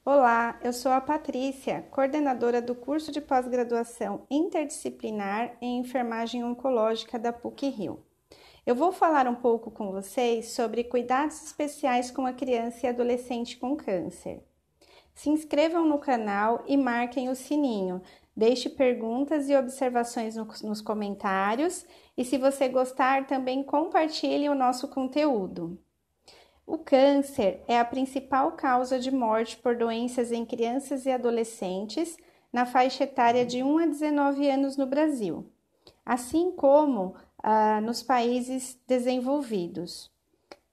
Olá, eu sou a Patrícia, coordenadora do curso de pós-graduação interdisciplinar em enfermagem oncológica da PUC-Rio. Eu vou falar um pouco com vocês sobre cuidados especiais com a criança e adolescente com câncer. Se inscrevam no canal e marquem o sininho. Deixe perguntas e observações nos comentários e, se você gostar, também compartilhe o nosso conteúdo. O câncer é a principal causa de morte por doenças em crianças e adolescentes na faixa etária de 1 a 19 anos no Brasil, assim como nos países desenvolvidos.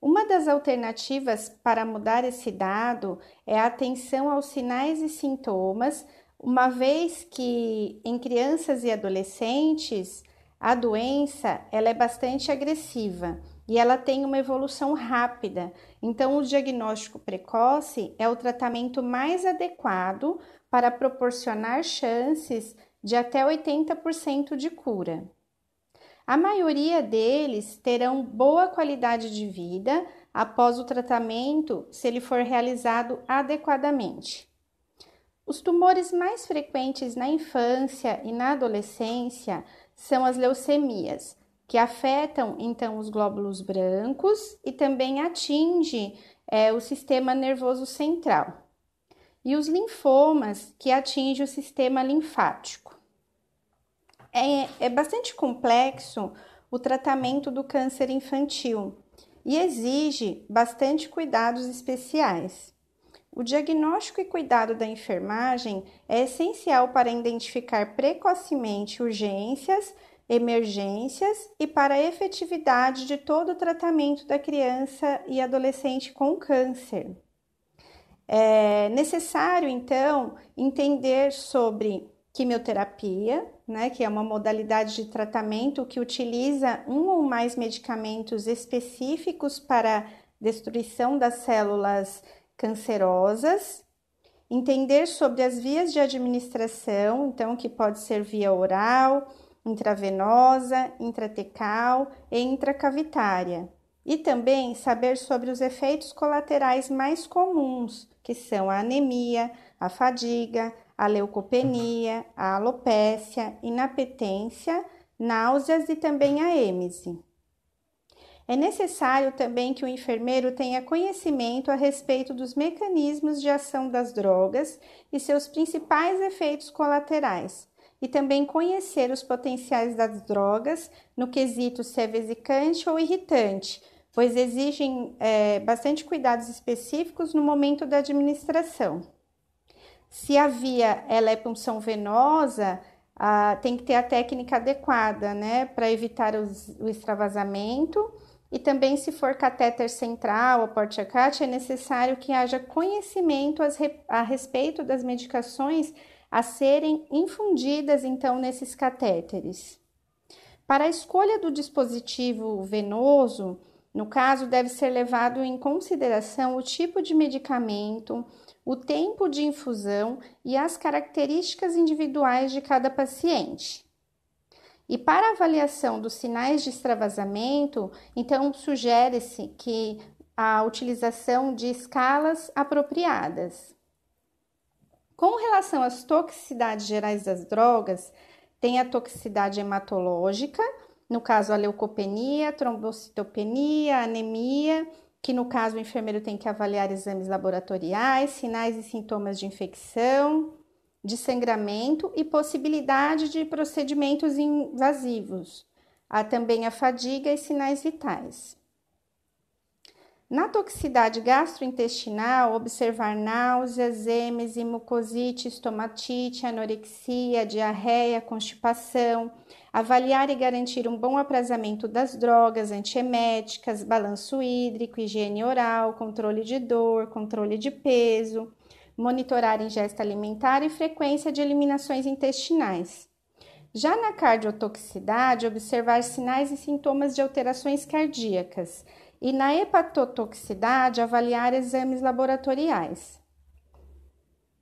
Uma das alternativas para mudar esse dado é a atenção aos sinais e sintomas, uma vez que em crianças e adolescentes a doença ela é bastante agressiva e ela tem uma evolução rápida. Então, o diagnóstico precoce é o tratamento mais adequado para proporcionar chances de até 80% de cura. A maioria deles terão boa qualidade de vida após o tratamento, se ele for realizado adequadamente. Os tumores mais frequentes na infância e na adolescência são as leucemias, que afetam então os glóbulos brancos e também atinge o sistema nervoso central. E os linfomas, que atingem o sistema linfático. É bastante complexo o tratamento do câncer infantil e exige bastante cuidados especiais. O diagnóstico e cuidado da enfermagem é essencial para identificar precocemente urgências, emergências e para a efetividade de todo o tratamento da criança e adolescente com câncer. É necessário, então, entender sobre quimioterapia, que é uma modalidade de tratamento que utiliza um ou mais medicamentos específicos para destruição das células cancerosas, entender sobre as vias de administração, então, que pode ser via oral, intravenosa, intratecal e intracavitária. E também saber sobre os efeitos colaterais mais comuns, que são a anemia, a fadiga, a leucopenia, a alopécia, inapetência, náuseas e também a êmese. É necessário também que o enfermeiro tenha conhecimento a respeito dos mecanismos de ação das drogas e seus principais efeitos colaterais, e também conhecer os potenciais das drogas no quesito se é vesicante ou irritante, pois exigem bastante cuidados específicos no momento da administração. Se a via ela é punção venosa, tem que ter a técnica adequada, para evitar o extravasamento. E também, se for catéter central ou porte-a-carte, é necessário que haja conhecimento a respeito das medicações a serem infundidas, então, nesses catéteres. Para a escolha do dispositivo venoso, no caso, deve ser levado em consideração o tipo de medicamento, o tempo de infusão e as características individuais de cada paciente. E para a avaliação dos sinais de extravasamento, então sugere-se que a utilização de escalas apropriadas. Com relação às toxicidades gerais das drogas, tem a toxicidade hematológica, no caso a leucopenia, trombocitopenia, anemia, que no caso o enfermeiro tem que avaliar exames laboratoriais, sinais e sintomas de infecção, de sangramento e possibilidade de procedimentos invasivos. Há também a fadiga e sinais vitais. Na toxicidade gastrointestinal, observar náuseas, êmese, mucosite, estomatite, anorexia, diarreia, constipação, avaliar e garantir um bom aprazamento das drogas antieméticas, balanço hídrico, higiene oral, controle de dor, controle de peso, monitorar ingesta alimentar e frequência de eliminações intestinais. Já na cardiotoxicidade, observar sinais e sintomas de alterações cardíacas. E na hepatotoxicidade, avaliar exames laboratoriais.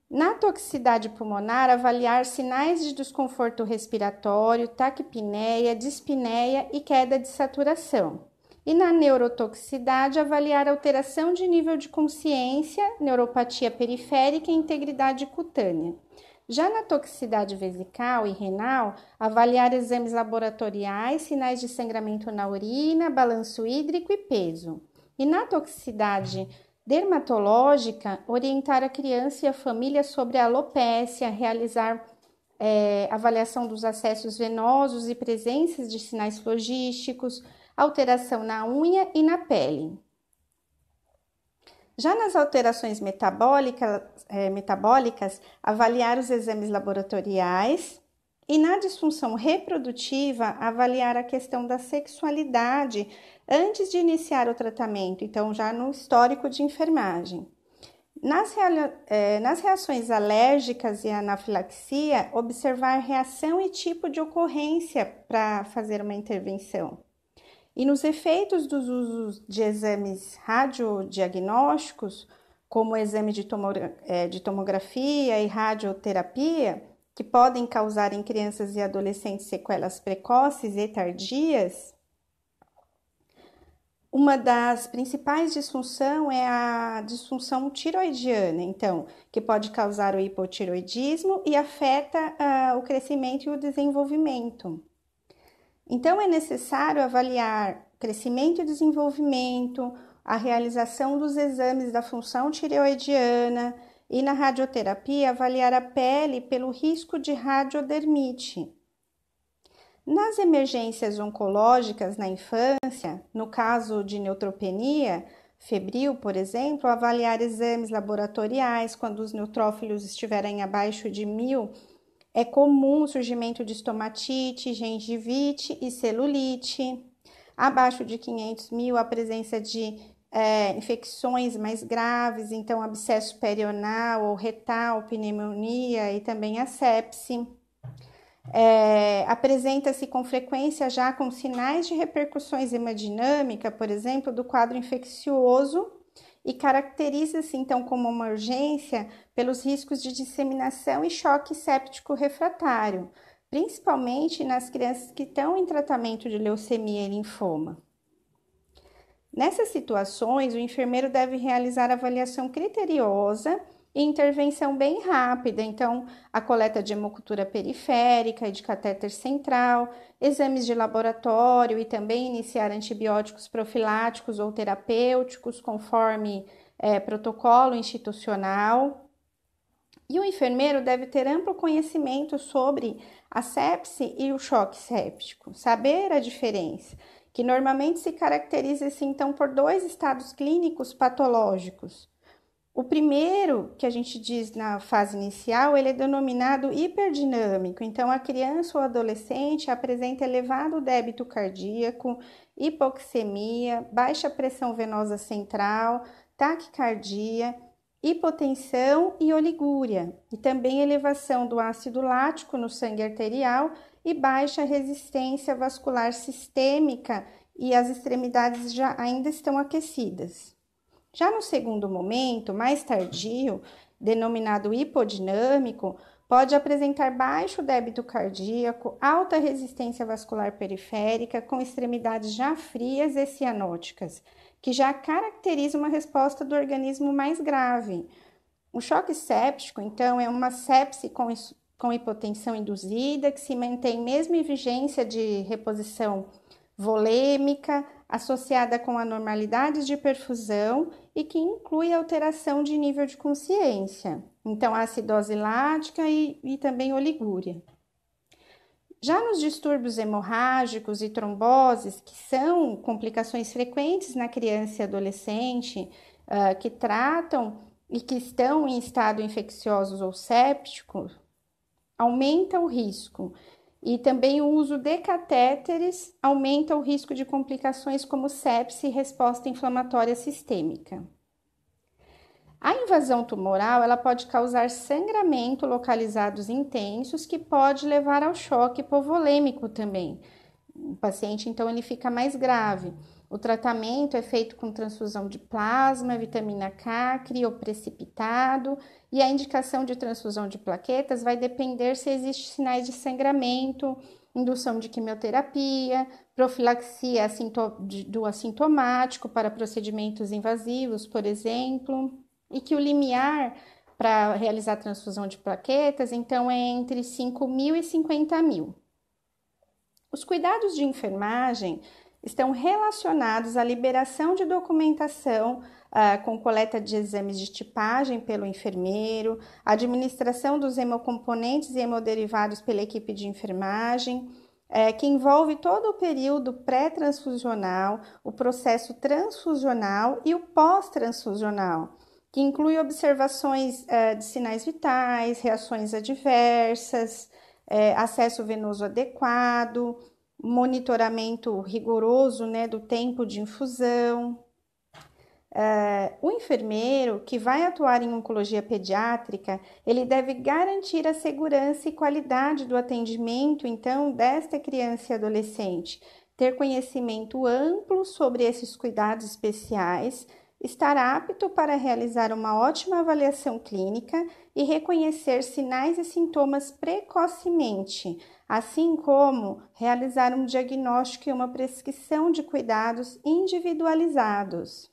Na toxicidade pulmonar, avaliar sinais de desconforto respiratório, taquipneia, dispneia e queda de saturação. E na neurotoxicidade, avaliar alteração de nível de consciência, neuropatia periférica e integridade cutânea. Já na toxicidade vesical e renal, avaliar exames laboratoriais, sinais de sangramento na urina, balanço hídrico e peso. E na toxicidade dermatológica, orientar a criança e a família sobre a alopécia, realizar avaliação dos acessos venosos e presenças de sinais flogísticos, alteração na unha e na pele. Já nas alterações metabólicas, avaliar os exames laboratoriais e na disfunção reprodutiva, avaliar a questão da sexualidade antes de iniciar o tratamento, então já no histórico de enfermagem. Nas reações alérgicas e anafilaxia, observar reação e tipo de ocorrência para fazer uma intervenção. E nos efeitos dos usos de exames radiodiagnósticos, como o exame de tomografia e radioterapia, que podem causar em crianças e adolescentes sequelas precoces e tardias, uma das principais disfunções é a disfunção tiroidiana, então, que pode causar o hipotiroidismo e afeta o crescimento e o desenvolvimento. Então, é necessário avaliar crescimento e desenvolvimento, a realização dos exames da função tireoidiana e na radioterapia avaliar a pele pelo risco de radiodermite. Nas emergências oncológicas na infância, no caso de neutropenia febril, por exemplo, avaliar exames laboratoriais quando os neutrófilos estiverem abaixo de 1000. É comum o surgimento de estomatite, gengivite e celulite. Abaixo de 500.000, a presença de infecções mais graves, então abscesso perional ou retal, pneumonia e também a sepse. Apresenta-se com frequência já com sinais de repercussões hemodinâmica, por exemplo, do quadro infeccioso e caracteriza-se então como uma urgência pelos riscos de disseminação e choque séptico refratário, principalmente nas crianças que estão em tratamento de leucemia e linfoma. Nessas situações, o enfermeiro deve realizar avaliação criteriosa e intervenção bem rápida, então a coleta de hemocultura periférica e de catéter central, exames de laboratório e também iniciar antibióticos profiláticos ou terapêuticos conforme protocolo institucional. E o enfermeiro deve ter amplo conhecimento sobre a sepse e o choque séptico, saber a diferença, que normalmente se caracteriza então por 2 estados clínicos patológicos. O primeiro, que a gente diz na fase inicial, ele é denominado hiperdinâmico. Então, a criança ou adolescente apresenta elevado débito cardíaco, hipoxemia, baixa pressão venosa central, taquicardia, hipotensão e oligúria, e também elevação do ácido lático no sangue arterial e baixa resistência vascular sistêmica, e as extremidades já ainda estão aquecidas. Já no segundo momento, mais tardio, denominado hipodinâmico, pode apresentar baixo débito cardíaco, alta resistência vascular periférica, com extremidades já frias e cianóticas, que já caracteriza uma resposta do organismo mais grave. O choque séptico, então, é uma sepse com hipotensão induzida, que se mantém mesmo em vigência de reposição volêmica, associada com anormalidades de perfusão e que inclui alteração de nível de consciência, então acidose lática e também oligúria. Já nos distúrbios hemorrágicos e tromboses, que são complicações frequentes na criança e adolescente, que tratam e que estão em estado infecciosos ou sépticos, aumenta o risco. E também o uso de catéteres aumenta o risco de complicações como sepse e resposta inflamatória sistêmica. A invasão tumoral, ela pode causar sangramento localizados intensos, que pode levar ao choque hipovolêmico também. O paciente, então, ele fica mais grave. O tratamento é feito com transfusão de plasma, vitamina K, crioprecipitado, e a indicação de transfusão de plaquetas vai depender se existem sinais de sangramento indução de quimioterapia, profilaxia do assintomático para procedimentos invasivos, por exemplo, e que o limiar para realizar transfusão de plaquetas, então, é entre 5.000 e 50.000. Os cuidados de enfermagem estão relacionados à liberação de documentação com coleta de exames de tipagem pelo enfermeiro, administração dos hemocomponentes e hemoderivados pela equipe de enfermagem, que envolve todo o período pré-transfusional, o processo transfusional e o pós-transfusional, que inclui observações de sinais vitais, reações adversas, acesso venoso adequado, monitoramento rigoroso, né, do tempo de infusão. O enfermeiro que vai atuar em oncologia pediátrica, ele deve garantir a segurança e qualidade do atendimento, então, desta criança e adolescente, ter conhecimento amplo sobre esses cuidados especiais, estar apto para realizar uma ótima avaliação clínica e reconhecer sinais e sintomas precocemente, assim como realizar um diagnóstico e uma prescrição de cuidados individualizados.